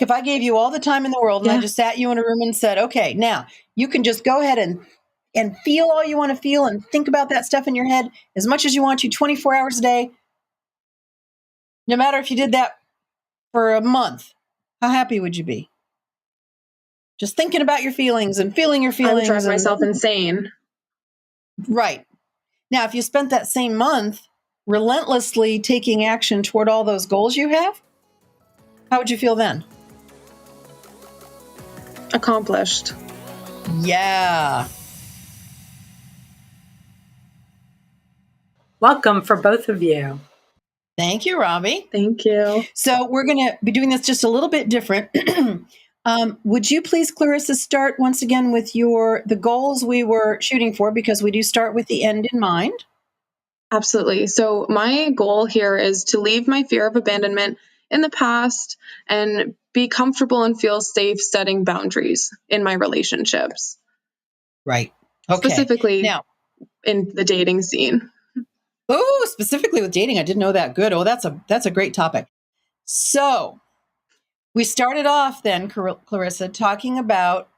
If I gave you all the time in the world and I Yeah. just sat you in a room and said, okay, now you can just go ahead and feel all you want to feel and think about that stuff in your head as much as you want to 24 hours a day, no matter if you did that for a month, how happy would you be? Just thinking about your feelings and feeling your I would feelings. drive myself insane. Right. Now, if you spent that same month relentlessly taking action toward all those goals you have, how would you feel then? Accomplished. Yeah. Welcome for both of you. Thank you, Robbie. Thank you. So we're going to be doing this just a little bit different. Would you please, Clarissa, start once again with the goals we were shooting for, because we do start with the end in mind. Absolutely. So my goal here is to leave my fear of abandonment in the past and be comfortable and feel safe setting boundaries in my relationships. Right. Okay. Specifically Now, in the dating scene. oh, specifically with dating, I didn't know that. Good. Oh, that's a great topic. So we started off then, Clarissa, talking about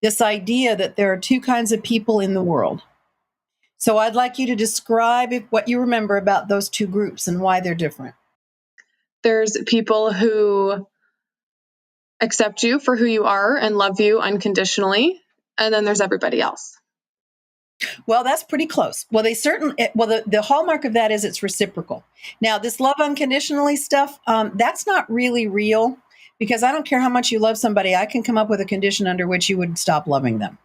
this idea that there are two kinds of people in the world. So I'd like you to describe what you remember about those two groups and why they're different. There's people who accept you for who you are and love you unconditionally. And then there's everybody else. Well, that's pretty close. Well, the hallmark of that is it's reciprocal. Now, this love unconditionally stuff, that's not really real, because I don't care how much you love somebody, I can come up with a condition under which you would stop loving them.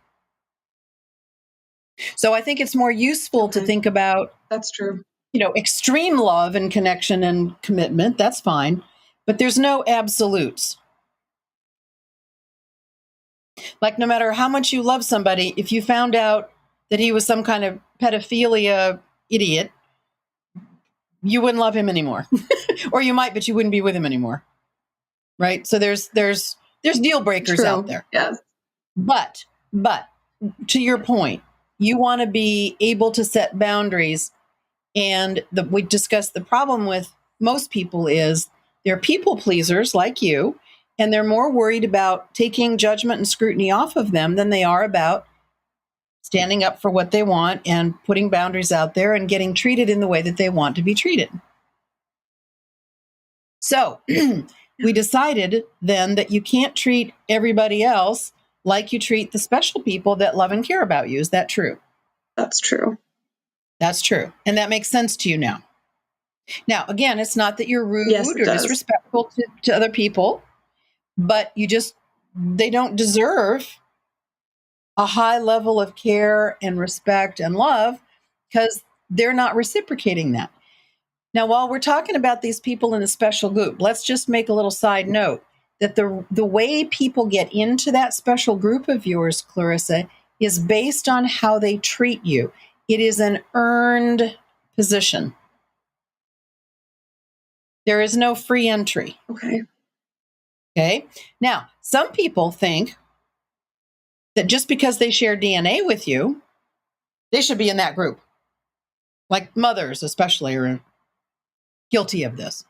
So I think it's more useful to think about, That's true. Extreme love and connection and commitment. That's fine. But there's no absolutes. Like, no matter how much you love somebody, if you found out that he was some kind of pedophilia idiot, you wouldn't love him anymore. Or you might, but you wouldn't be with him anymore. Right? So there's deal breakers True. out there. Yes. But to your point, you want to be able to set boundaries. And we discussed the problem with most people is they're people pleasers like you, and they're more worried about taking judgment and scrutiny off of them than they are about standing up for what they want and putting boundaries out there and getting treated in the way that they want to be treated. So we decided then that you can't treat everybody else like you treat the special people that love and care about you. Is that true? That's true. That's true. And that makes sense to you now. Now, again, it's not that you're rude Yes, or it does. disrespectful to other people, but they don't deserve a high level of care and respect and love because they're not reciprocating that. Now, while we're talking about these people in a special group, let's just make a little side note that the way people get into that special group of yours, Clarissa, is based on how they treat you. It is an earned position. There is no free entry. Okay. Okay. Now, some people think that just because they share DNA with you, they should be in that group. Like mothers, especially, are guilty of this.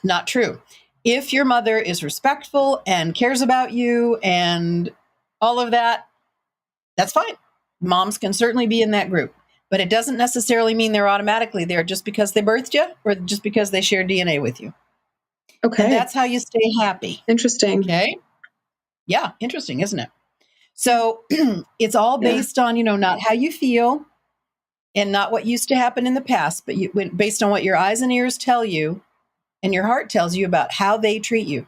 Not true. If your mother is respectful and cares about you and all of that, that's fine. Moms can certainly be in that group, but it doesn't necessarily mean they're automatically there just because they birthed you or just because they share DNA with you. Okay. And that's how you stay happy. Interesting. Okay. Yeah. Interesting, isn't it? So it's all based on, not how you feel and not what used to happen in the past, but based on what your eyes and ears tell you and your heart tells you about how they treat you.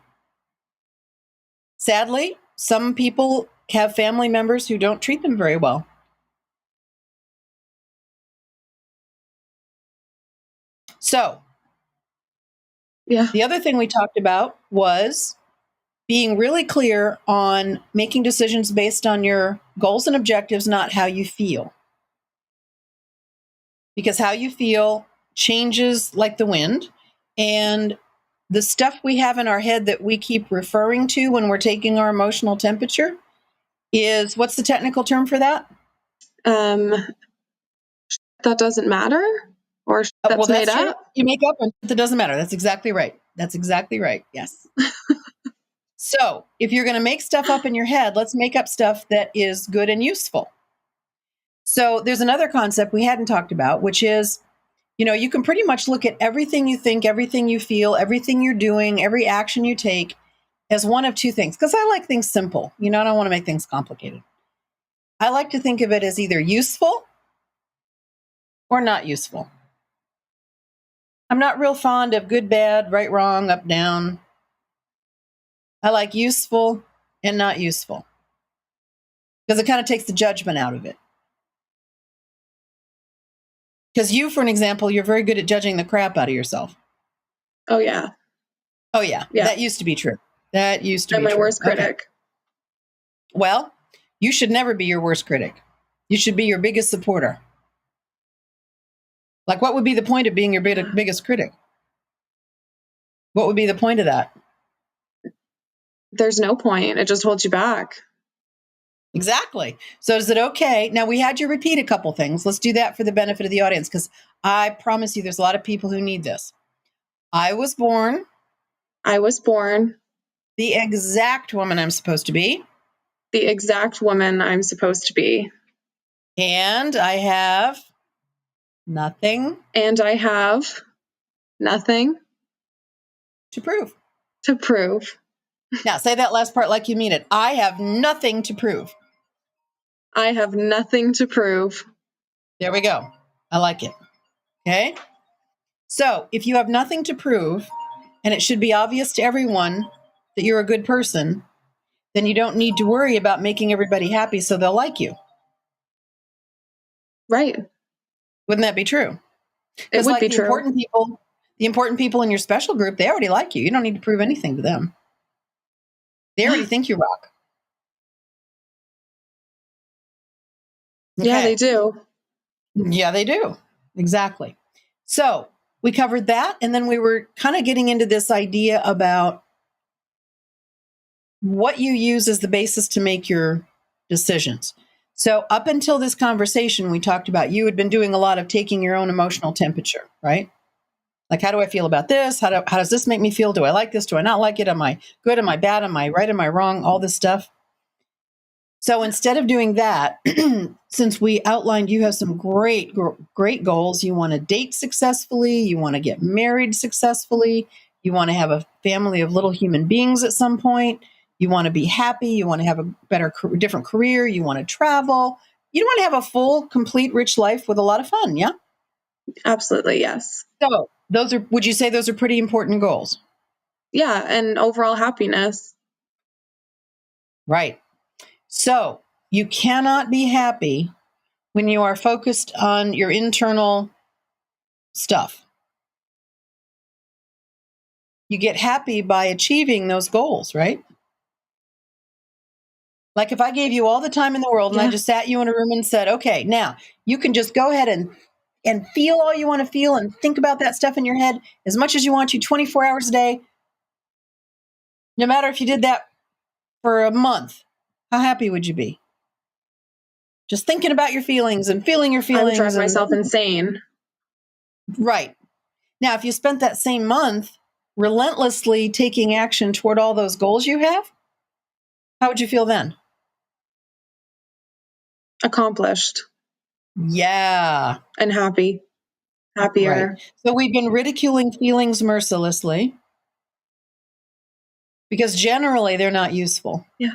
Sadly, some people have family members who don't treat them very well. So, the other thing we talked about was being really clear on making decisions based on your goals and objectives, not how you feel. Because how you feel changes like the wind. And the stuff we have in our head that we keep referring to when we're taking our emotional temperature is, what's the technical term for that? That doesn't matter? Or that's made true. up? You make up and it doesn't matter. That's exactly right. That's exactly right. Yes. So if you're going to make stuff up in your head, let's make up stuff that is good and useful. So there's another concept we hadn't talked about, which is, you can pretty much look at everything you think, everything you feel, everything you're doing, every action you take as one of two things. Because I like things simple. I don't want to make things complicated. I like to think of it as either useful or not useful. I'm not real fond of good, bad, right, wrong, up, down. I like useful and not useful because it kind of takes the judgment out of it. Because you, for an example, you're very good at judging the crap out of yourself. Oh, yeah. Oh, yeah. That used to be true. That used to be true. I'm my worst critic. Okay. Well, you should never be your worst critic. You should be your biggest supporter. Like, what would be the point of being your biggest critic? What would be the point of that? There's no point. It just holds you back. Exactly. So is it okay? Now, we had you repeat a couple things. Let's do that for the benefit of the audience, because I promise you there's a lot of people who need this. I was born the exact woman I'm supposed to be. The exact woman I'm supposed to be. And I have nothing. And I have nothing to prove. To prove. Now, say that last part like you mean it. I have nothing to prove. I have nothing to prove. There we go. I like it. Okay? So, if you have nothing to prove, and it should be obvious to everyone that you're a good person, then you don't need to worry about making everybody happy so they'll like you. Right. Wouldn't that be true? It would be true. The important people in your special group, they already like you. You don't need to prove anything to them. They already think you rock. Okay. Yeah, they do. Yeah, they do. Exactly. So we covered that. And then we were kind of getting into this idea about what you use as the basis to make your decisions. So up until this conversation, we talked about you had been doing a lot of taking your own emotional temperature, right? Like, how do I feel about this? How does this make me feel? Do I like this? Do I not like it? Am I good? Am I bad? Am I right? Am I wrong? All this stuff. So instead of doing that, since we outlined you have some great goals, you want to date successfully, you want to get married successfully, you want to have a family of little human beings at some point, you want to be happy, you want to have a different career, you want to travel, you want to have a full, complete, rich life with a lot of fun, yeah? Absolutely, yes. So would you say those are pretty important goals? Yeah, and overall happiness. Right. So you cannot be happy when you are focused on your internal stuff. You get happy by achieving those goals, right? Like if I gave you all the time in the world and I just sat you in a room and said, okay, now you can just go ahead and feel all you want to feel and think about that stuff in your head as much as you want to 24 hours a day. No matter if you did that for a month, how happy would you be? Just thinking about your feelings and feeling your feelings. I would drive myself insane. Right. Now, if you spent that same month relentlessly taking action toward all those goals you have, how would you feel then? Accomplished. Yeah. And happier. Right. So we've been ridiculing feelings mercilessly because generally they're not useful. Yeah.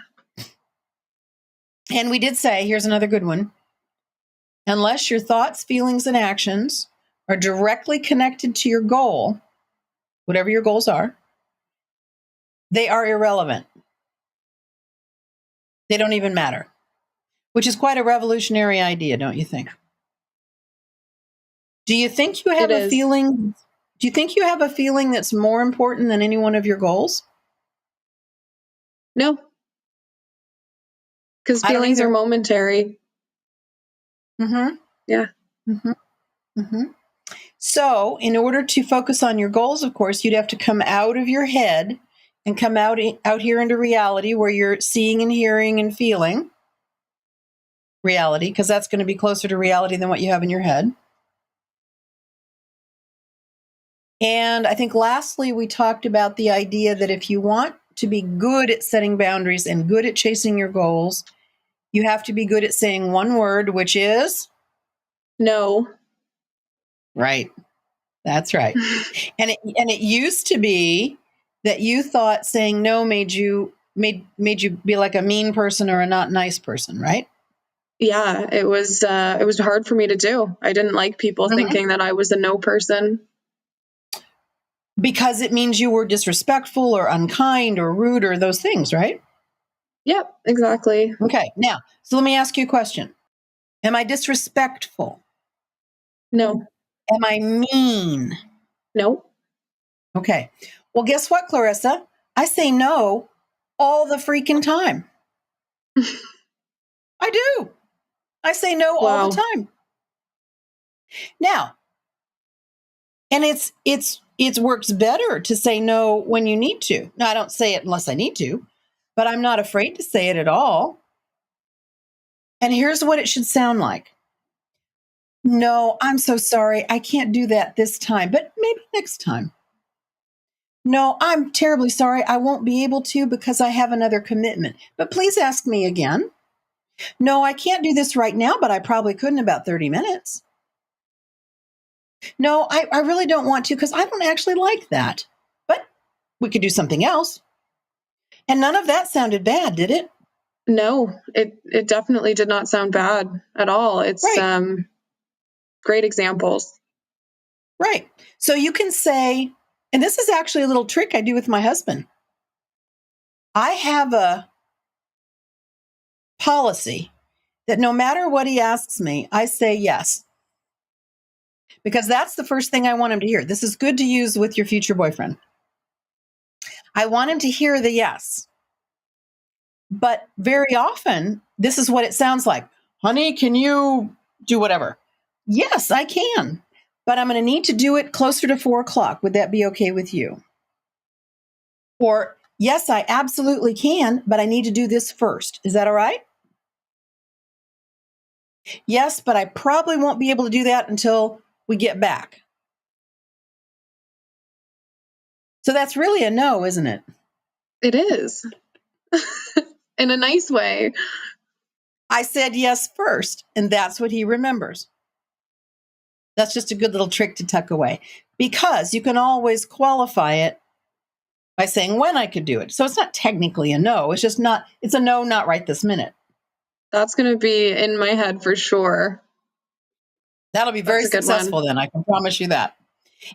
And we did say, here's another good one. Unless your thoughts, feelings, and actions are directly connected to your goal, whatever your goals are, they are irrelevant. They don't even matter, which is quite a revolutionary idea, don't you think? Do you think you have a feeling? Do you think you have a feeling that's more important than any one of your goals? No. Because feelings are momentary. Mm-hmm. Yeah. Mm-hmm. Mm-hmm. So in order to focus on your goals, of course, you'd have to come out of your head and come out here into reality where you're seeing and hearing and feeling reality, because that's going to be closer to reality than what you have in your head. And I think lastly, we talked about the idea that if you want to be good at setting boundaries and good at chasing your goals, you have to be good at saying one word, which is No. right. That's right. And it used to be that you thought saying no made you be like a mean person or a not nice person, right? Yeah, it was hard for me to do. I didn't like people thinking that I was a no person. Because it means you were disrespectful or unkind or rude or those things, right? Yep, exactly. Okay. Now, so let me ask you a question. Am I disrespectful? No. Am I mean? No. Okay. Well, guess what, Clarissa? I say no all the freaking time. I do. I say no all the Wow. time. Now, and it works better to say no when you need to. Now, I don't say it unless I need to, but I'm not afraid to say it at all. And here's what it should sound like. No, I'm so sorry. I can't do that this time, but maybe next time. No, I'm terribly sorry. I won't be able to because I have another commitment, but please ask me again. No, I can't do this right now, but I probably could in about 30 minutes. No, I really don't want to because I don't actually like that, but we could do something else. And none of that sounded bad, did it? No, it definitely did not sound bad at all. It's Right. Great examples. Right. So you can say, and this is actually a little trick I do with my husband. I have a policy that no matter what he asks me, I say yes. Because that's the first thing I want him to hear. This is good to use with your future boyfriend. I want him to hear the yes. But very often, this is what it sounds like. Honey, can you do whatever? Yes, I can. But I'm going to need to do it closer to 4:00. Would that be okay with you? Or, yes, I absolutely can, but I need to do this first. Is that all right? Yes, but I probably won't be able to do that until we get back. So that's really a no, isn't it? It is. In a nice way. I said yes first, and that's what he remembers. That's just a good little trick to tuck away because you can always qualify it by saying when I could do it. So it's not technically a no. It's just not, it's a no, not right this minute. That's going to be in my head for sure. That'll be very That's a good successful one. then. I can promise you that.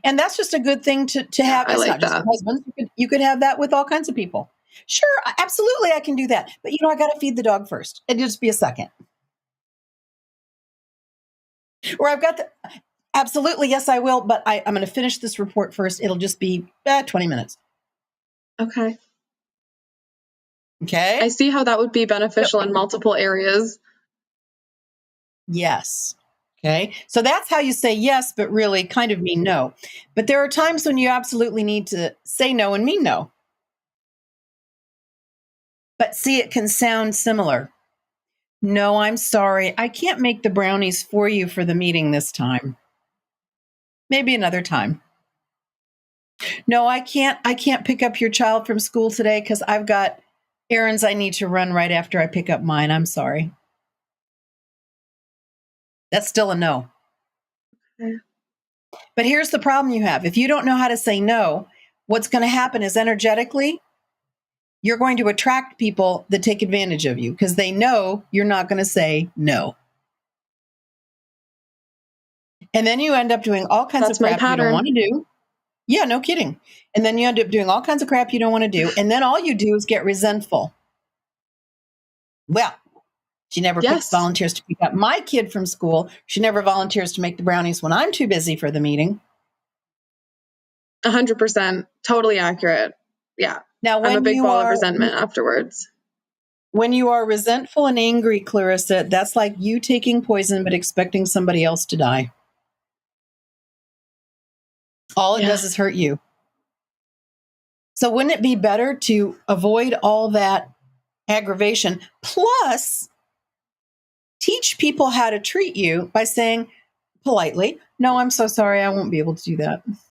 And that's just a good thing to have. I It's like not just that. with husbands. You could have that with all kinds of people. Sure, absolutely, I can do that. But I got to feed the dog first. It'll just be a second. Or I've got the, absolutely, yes, I will. But I'm going to finish this report first. It'll just be 20 minutes. Okay. Okay. I see how that would be beneficial in multiple areas. Yes. Okay. So that's how you say yes, but really kind of mean no. But there are times when you absolutely need to say no and mean no. But see, it can sound similar. No, I'm sorry. I can't make the brownies for you for the meeting this time. Maybe another time. No, I can't pick up your child from school today because I've got errands I need to run right after I pick up mine. I'm sorry. That's still a no. Okay. But here's the problem you have. If you don't know how to say no, what's going to happen is energetically, you're going to attract people that take advantage of you because they know you're not going to say no. And then you end up doing all kinds That's of my crap you don't pattern. want to do. Yeah, no kidding. And then you end up doing all kinds of crap you don't want to do. And then all you do is get resentful. Well, she never volunteers to pick up my kid from school. She never volunteers to make the brownies when I'm too busy for the meeting. 100%. Totally accurate. Yeah. Now, I'm a big ball of resentment afterwards. When you are resentful and angry, Clarissa, that's like you taking poison but expecting somebody else to die. All it does is hurt you. So wouldn't it be better to avoid all that aggravation, plus teach people how to treat you by saying politely, no, I'm so sorry, I won't be able to do that.